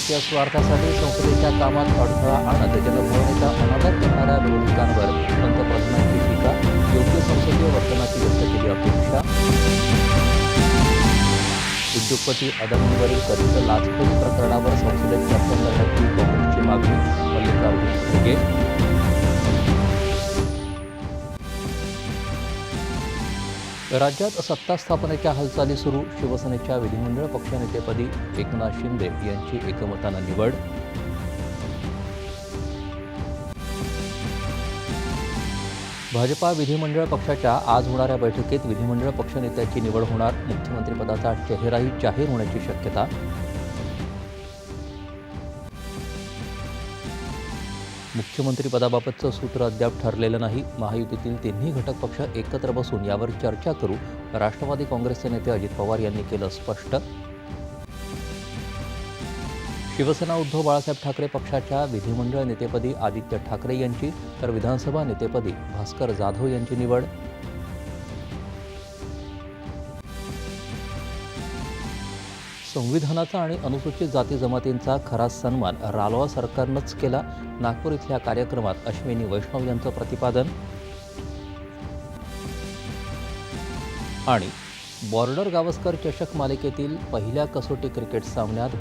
राजकीय स्वार्थासाठी संसदेच्या कामात अडथळा आणत जनभावनेचा अनादर करणाऱ्या विरोधकांवर पंतप्रधानांची टीका, योग्य संसदीय वर्तनाची व्यक्त केली अपेक्षा. उद्योगपती अदानींवरील कथित लाचखोरी प्रकरणावर संसदेत चर्चा करण्याची काँग्रेसची मागणी, मल्लिकार्जुन खरगे. राज्यात सत्ता स्थापनेच्या हालचाली सुरू. शिवसेनेच्या विधिमंडळ पक्षनेतेपदी एकनाथ शिंदे यांची एकमतानं निवड. भाजपा विधिमंडळ पक्षाच्या आज होणाऱ्या बैठकीत विधिमंडळ पक्षनेत्याची निवड होणार. मुख्यमंत्रीपदाचा चेहराही जाहीर होण्याची शक्यता. मुख्यमंत्रीपदाबाबतचं सूत्र अद्याप ठरलेलं नाही. महायुतीतील तिन्ही घटक पक्ष एकत्र बसून यावर चर्चा करू, राष्ट्रवादी काँग्रेसचे नेते अजित पवार यांनी केलं स्पष्ट. शिवसेना उद्धव बाळासाहेब ठाकरे पक्षाच्या विधिमंडळ नेतेपदी आदित्य ठाकरे यांची, तर विधानसभा नेतेपदी भास्कर जाधव यांची निवड. संविधानाचा आणि अनुसूचित जाती जमातींचा खरा सन्मान रालोआ सरकारनंच केला. नागपूर इथल्या कार्यक्रमात अश्विनी वैष्णव यांचं प्रतिपादन. आणि बॉर्डर गावस्कर चषक मालिकेतील पहिल्या कसोटी क्रिकेट सामन्यात